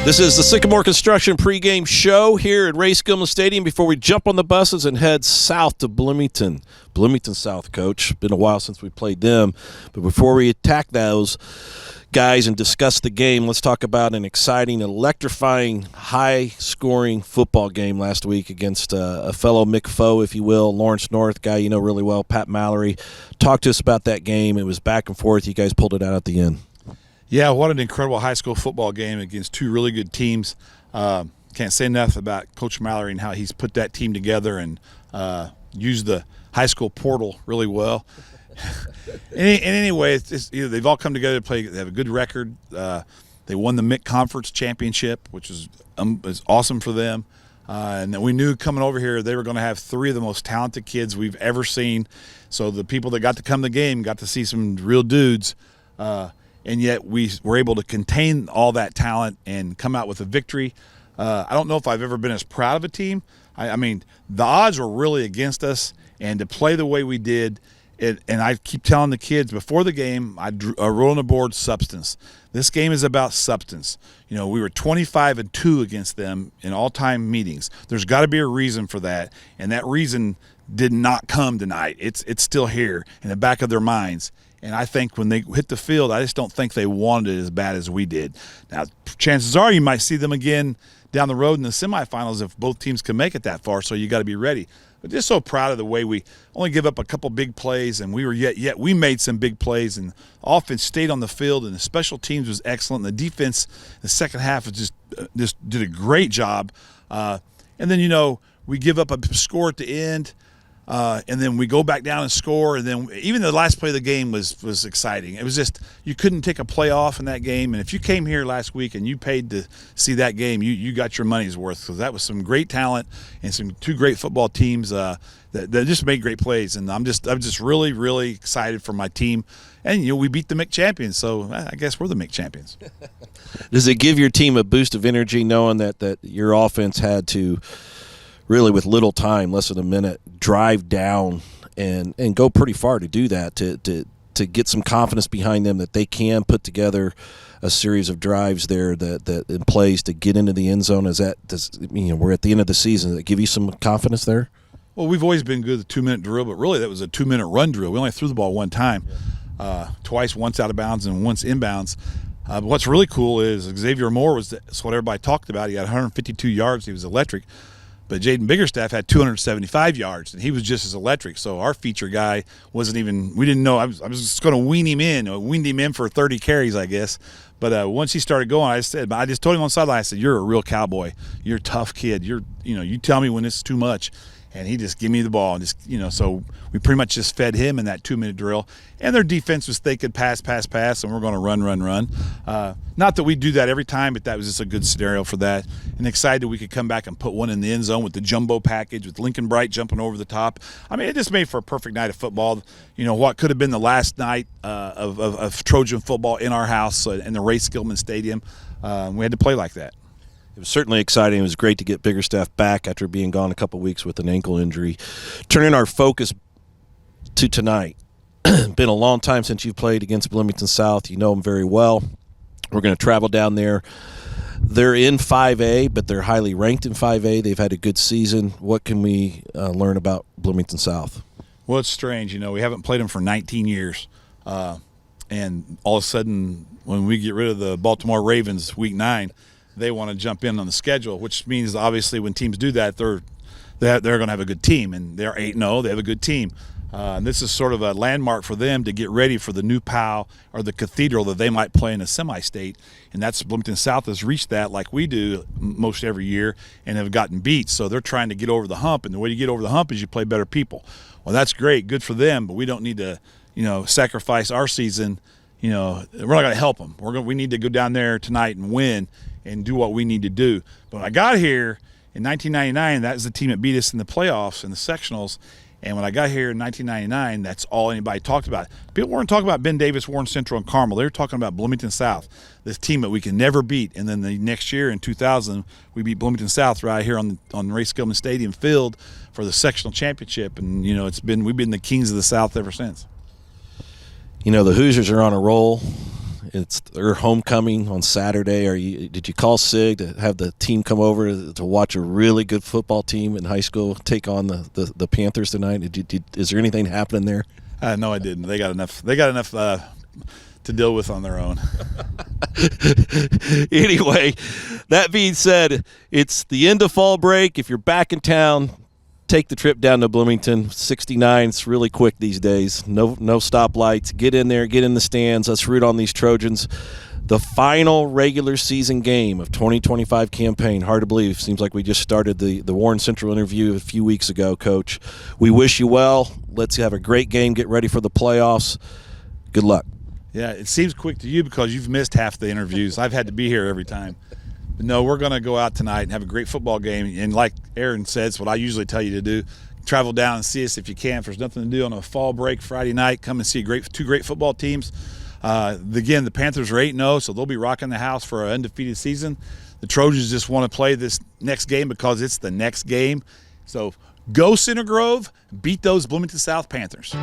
This is the Sycamore Construction pregame show here at Ray Skillman Stadium before we jump on the buses and head south to Bloomington. Bloomington South, Coach. Been a while since we played them. But before we attack those guys and discuss the game, let's talk about an exciting, electrifying, high-scoring football game last week against a fellow Mick foe, if you will, Lawrence North, guy you know really well, Pat Mallory. Talk to us about that game. It was back and forth. You guys pulled it out at the end. Yeah, what an incredible high school football game against two really good teams. Can't say enough about Coach Mallory and how he's put that team together and used the high school portal really well. Anyway, they've all come together to play. They have a good record. They won the MIC Conference Championship, which is awesome for them. And we knew coming over here they were going to have three of the most talented kids we've ever seen. So the people that got to come to the game got to see some real dudes. And yet we were able to contain all that talent and come out with a victory. I don't know if I've ever been as proud of a team. I mean, the odds were really against us, and to play the way we did, and I keep telling the kids before the game, I wrote on the board substance. This game is about substance. You know, we were 25-2 against them in all-time meetings. There's got to be a reason for that, and that reason did not come tonight. It's still here in the back of their minds. And I think when they hit the field, I just don't think they wanted it as bad as we did. Now, chances are you might see them again down the road in the semifinals if both teams can make it that far, so you got to be ready. But just so proud of the way we only give up a couple big plays, and we were yet we made some big plays, and offense stayed on the field, and the special teams was excellent. And the defense, the second half, was just did a great job. And then, you know, we give up a score at the end. And then we go back down and score, and then even the last play of the game was exciting. It was just you couldn't take a play off in that game. And if you came here last week and you paid to see that game, you got your money's worth, because that was some great talent and some two great football teams that just made great plays. And I'm just really, really excited for my team. And, you know, we beat the MIC champions, so I guess we're the MIC champions. Does it give your team a boost of energy knowing that your offense had to really, with little time, less than a minute, drive down and go pretty far to do that, to get some confidence behind them that they can put together a series of drives there that in plays to get into the end zone? We're at the end of the season. Does it give you some confidence there? Well, we've always been good at the 2-minute drill, but really that was a 2-minute run drill. We only threw the ball one time, twice, once out of bounds and once inbounds. But what's really cool is Xavier Moore that's what everybody talked about. He had 152 yards. He was electric. But Jaden Biggerstaff had 275 yards, and he was just as electric. So our feature guy wasn't even – we didn't know. I was just going to weaned him in for 30 carries, I guess. But once he started going, I just told him on the sideline, I said, "You're a real cowboy. You're a tough kid. You tell me when it's too much." And he just give me the ball. And so we pretty much just fed him in that 2-minute drill. And their defense was they could pass, and we're going to run. Not that we do that every time, but that was just a good scenario for that. And excited we could come back and put one in the end zone with the jumbo package, with Lincoln Bright jumping over the top. I mean, it just made for a perfect night of football. You know, what could have been the last night of Trojan football in our house in the Ray Skillman Stadium. We had to play like that. It was certainly exciting. It was great to get Biggerstaff back after being gone a couple of weeks with an ankle injury. Turning our focus to tonight. Been a long time since you played against Bloomington South. You know them very well. We're going to travel down there. They're in 5A, but they're highly ranked in 5A. They've had a good season. What can we learn about Bloomington South? Well, it's strange. You know, we haven't played them for 19 years. And all of a sudden, when we get rid of the Baltimore Ravens week 9, they want to jump in on the schedule, which means obviously when teams do that, they're going to have a good team, and they're 8-0. They have a good team. And this is sort of a landmark for them to get ready for the new POW or the Cathedral that they might play in a semi-state. And that's Bloomington South has reached that like we do most every year and have gotten beat. So they're trying to get over the hump, and the way you get over the hump is you play better people. Well, that's great, good for them, but we don't need to, sacrifice our season. We're not going to help them. We need to go down there tonight and win and do what we need to do. But when I got here in 1999, that was the team that beat us in the playoffs and the sectionals. And when I got here in 1999, that's all anybody talked about. People weren't talking about Ben Davis, Warren Central, and Carmel. They were talking about Bloomington South, this team that we can never beat. And then the next year in 2000, we beat Bloomington South right here on Ray Skillman Stadium field for the sectional championship. And we've been the kings of the South ever since. The Hoosiers are on a roll. It's their homecoming on Saturday. Did you call Sig to have the team come over to watch a really good football team in high school take on the Panthers tonight? Is there anything happening there? No, I didn't. They got enough. They got enough to deal with on their own. Anyway, that being said, it's the end of fall break. If you're back in town, take the trip down to Bloomington. 69, it's really quick these days. No stoplights. Get in there, get in the stands. Let's root on these Trojans. The final regular season game of 2025 campaign. Hard to believe. Seems like we just started the Warren Central interview a few weeks ago, Coach. We wish you well. Let's have a great game. Get ready for the playoffs. Good luck. Yeah, it seems quick to you because you've missed half the interviews. I've had to be here every time. But no, we're going to go out tonight and have a great football game. And like Aaron said, it's what I usually tell you to do. Travel down and see us if you can. If there's nothing to do on a fall break Friday night, come and see two great football teams. Again, the Panthers are 8-0, so they'll be rocking the house for an undefeated season. The Trojans just want to play this next game because it's the next game. So go Center Grove, beat those Bloomington South Panthers.